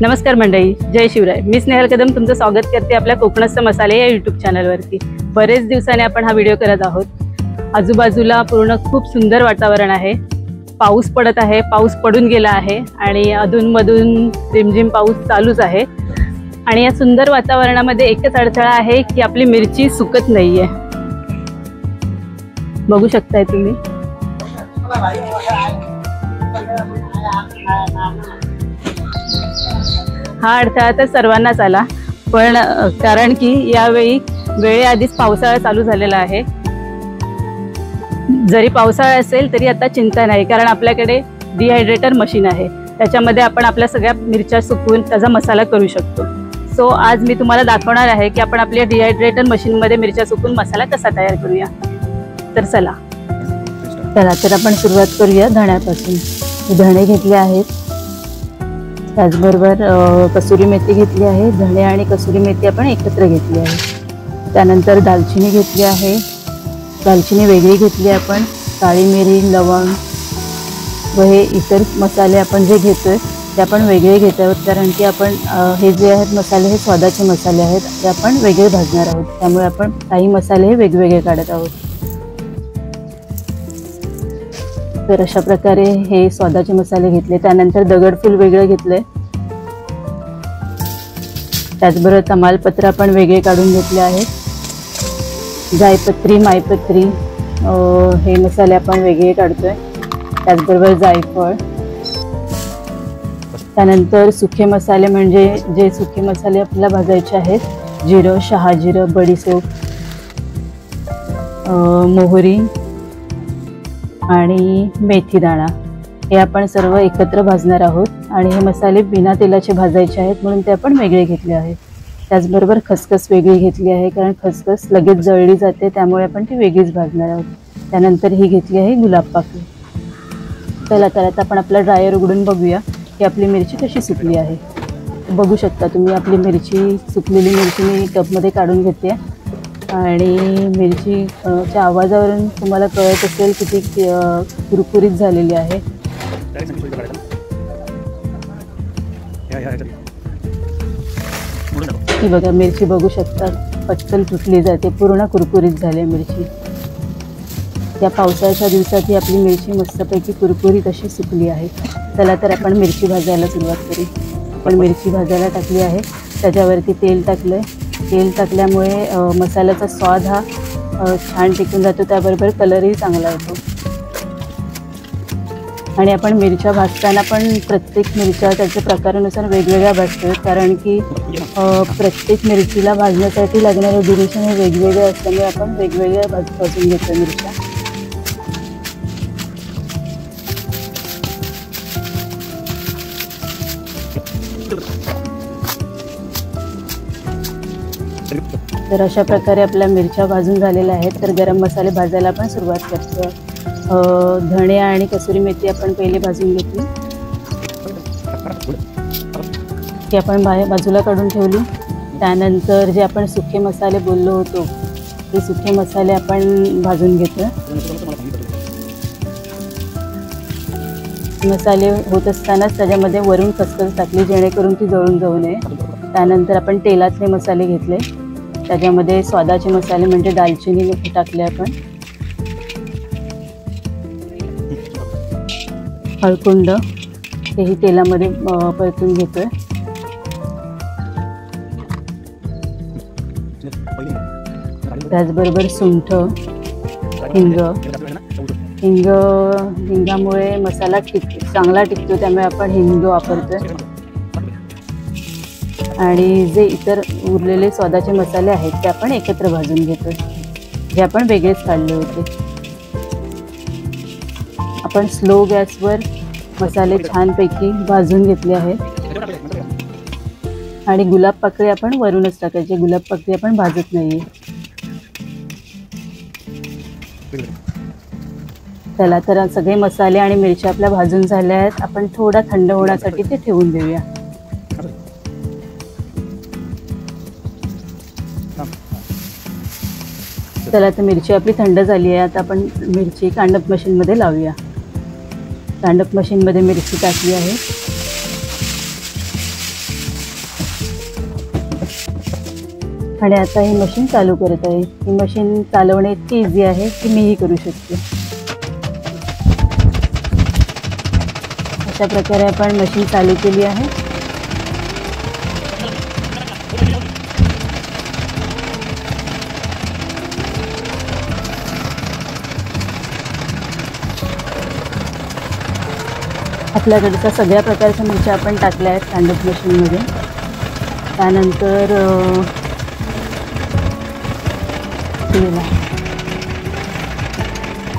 नमस्कार मंडळी, जय शिवराय। मी स्नेहल कदम तुमचं स्वागत करते आपल्या कोकणस्थ मसाले या यूट्यूब चॅनलवरती। बरेच दिवसांनी आपण हा व्हिडिओ करत आहोत। आजूबाजूला पूर्ण खूप सुंदर वातावरण आहे। पाऊस पडत आहे, पाऊस पडून गेला आहे आणि अधूनमधून रिमझिम पाऊस चालूच आहे। आणि या सुंदर वातावरणामध्ये एकच अडथळा आहे की आपली मिरची सुकत नाहीये। बघू शकताय तुम्ही। हा अडथळा तर सर्वांनाच आला, पण कारण की यावेळी वेळेआधीच पावसाळा चालू झालेला आहे। जरी पावसाळा असेल तरी आता चिंता नाही, कारण आपल्याकडे डिहायड्रेटर मशीन आहे। त्याच्यामध्ये आपण आपल्या सगळ्या मिरच्या सुकवून त्याचा मसाला करू शकतो। सो आज मी तुम्हाला दाखवणार आहे की आपण आपल्या डिहायड्रेटर मशीनमध्ये मिरच्या सुकवून मसाला कसा तयार करूया। तर चला तर आपण सुरुवात करूया धण्यापासून। धणे घेतले आहेत, त्याचबरोबर कसुरी मेथी घेतली आहे। धणे आणि कसुरी मेथी आपण एकत्र घेतली आहे। त्यानंतर दालचिनी घेतली आहे, दालचिनी वेगळी घेतली आपण। काळी मिरी, लवंग व हे इतर मसाले आपण जे घेतोय ते आपण वेगळे घेत आहोत, कारण की आपण हे जे आहेत मसाले हे स्वादाचे मसाले आहेत, ते आपण वेगळे भाजणार आहोत। त्यामुळे आपण काही मसाले हे वेगवेगळे काढत आहोत। तर अशा प्रकारे हे स्वादाचे मसाले घेतले। त्यानंतर दगडफूल वेगळे घेतले, त्याचबरोबर तमालपत्र आपण वेगळे काढून घेतले आहेत। जायपत्री, मायपत्री हे मसाले आपण वेगळे काढतोय, त्याचबरोबर जायफळ। त्यानंतर सुखे मसाले म्हणजे जे सुखे मसाले आपल्याला भाजायचे आहेत, जिरं, शहाजिरं, बडीशेप, मोहरी आणि मेथी दाणा हे आपण सर्व एकत्र भाजणार आहोत। आणि हे मसाले बिना तेलाचे भाजायचे आहेत, म्हणून ते आपण वेगळे घेतले आहेत। त्याचबरोबर खसखस वेगळी घेतली आहे, कारण खसखस लगेच जळली जाते, त्यामुळे आपण ती वेगळीच भाजणार आहोत। त्यानंतर ही घेतली आहे गुलाब पाकळी। चला तर आता आपण आपला ड्रायर उघडून बघूया की आपली मिरची कशी सुकली आहे। बघू शकता तुम्ही आपली मिरची, सुकलेली मिरची मी टबमध्ये काढून घेते आणि मिरचीच्या आवाजावरून तुम्हाला कळत असेल की ती कुरकुरीत झालेली आहे। ही बघा मिरची, बघू शकता पटकन तुटली जाते, पूर्ण कुरकुरीत झाली मिरची। या पावसाळ्याच्या दिवसात ही आपली मिरची मस्तपैकी कुरकुरीत अशी सुकली आहे। चला तर आपण मिरची भाजायला सुरुवात करू। आपण मिरची भाजायला टाकली आहे, त्याच्यावरती तेल टाकलंय। तेल टाकल्यामुळे मसाल्याचा स्वाद हा छान टिकून जातो, त्याबरोबर कलरही चांगला येतो। आणि आपण मिरच्या भाजताना पण प्रत्येक मिरच्या त्याच्या प्रकारानुसार वेगवेगळ्या भाजतो, कारण की प्रत्येक मिरचीला भाजण्यासाठी लागणारे ड्युरेशन हे वेगवेगळे असल्यामुळे आपण वेगवेगळ्या भाजून घेतो मिरच्या। तर अशा प्रकारे आपल्या मिरच्या भाजून झालेल्या आहेत। तर गरम मसाले भाजायला आपण सुरुवात करतो। धणे आणि कसुरी मेथी आपण पहिले भाजून घेतली, ती आपण बाजूला काढून ठेवली। त्यानंतर जे आपण सुखे मसाले बोललो होतो ते सुखे मसाले आपण भाजून घेतो। मसाले होत असतानाच त्याच्यामध्ये वरून खसखस टाकली, जेणेकरून ती जळून जाऊ नये। त्यानंतर आपण तेलातले मसाले घेतले, त्याच्यामध्ये स्वादाचे मसाले म्हणजे दालचिनी टाकले आपण, हळकुंड तेही तेलामध्ये परतून घेतोय। त्याचबरोबर सुंठ, हिंगामुळे मसाला चांगला टिकतो, त्यामुळे आपण हिंग वापरतोय। आणि जे इतर उरलेले स्वादाचे मसाले आहेत ते आपण एकत्र भाजून घेतोय, जे आपण वेगळेच काढले होते। आपण स्लो गॅसवर मसाले छानपैकी भाजून घेतले आहेत। आणि गुलाब पाकळी आपण वरूनच टाकायचे, गुलाब पाकळी आपण भाजत नाहीये। चला तर सगळे मसाले आणि मिरच्या आपल्या भाजून झाल्या आहेत। आपण थोडा थंड होण्यासाठी ते ठेवून देऊया। चला तर मिरची आपली थंड झाली आहे, आता आपण मिरची कांडप मशीनमध्ये लावूया। कांडप मशीनमध्ये मिरची टाकली आहे। आणि आता ही मशीन चालू करत आहे। ही मशीन चालवणे इतकी इझी आहे की मीही करू शकते। अशा प्रकारे आपण मशीन चालू केली आहे। आपल्याकडच्या सगळ्या प्रकारच्या मिरच्या आपण टाकल्या आहेत स्टँडअप मशीनमध्ये। त्यानंतर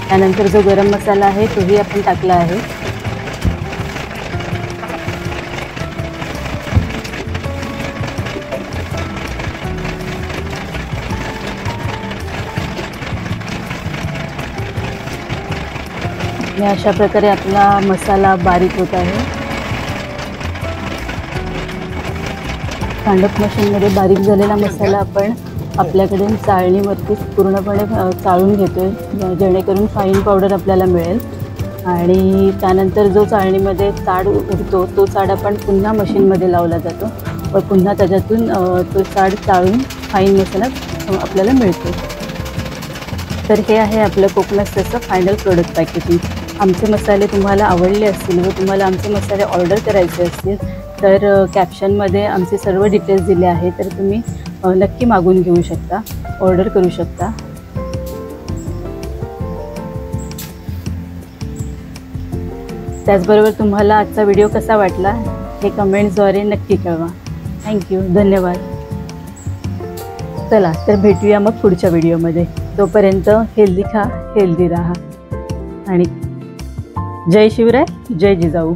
त्यानंतर जो गरम मसाला आहे तोही आपण टाकला आहे। आणि अशा प्रकारे आपला मसाला बारीक होत आहे। स्टँडअप मशीनमध्ये बारीक झालेला मसाला आपण आपल्याकडे चाळणीवरती पूर्णपणे चाळून घेतोय, जेणेकरून फाईन पावडर आपल्याला मिळेल। आणि त्यानंतर जो चाळणीमध्ये चाड उरतो तो चाड आपण पुन्हा मशीनमध्ये लावला जातो व पुन्हा त्याच्यातून तो चाड चाळून फाईन मसाला आपल्याला मिळतो। तर हे आहे आपलं कोकणस्थचं फायनल प्रोडक्ट पॅकेजिंग। आमचे मसाले तुम्हाला आवडले असतील व तुम्हाला आमचे मसाले ऑर्डर करायचे असतील तर कॅप्शनमध्ये आमचे सर्व डिटेल्स दिले आहेत, तर तुम्ही नक्की मागून घेऊ शकता, ऑर्डर करू शकता। त्याचबरोबर तुम्हाला आजचा व्हिडिओ कसा वाटला हे कमेंट्सद्वारे नक्की कळवा। थँक्यू, धन्यवाद। चला तर भेटूया मग पुढच्या व्हिडिओमध्ये। तोपर्यंत हेल्दी खा, हेल्दी राहा आणि जय शिवराय, जय जिजाऊ।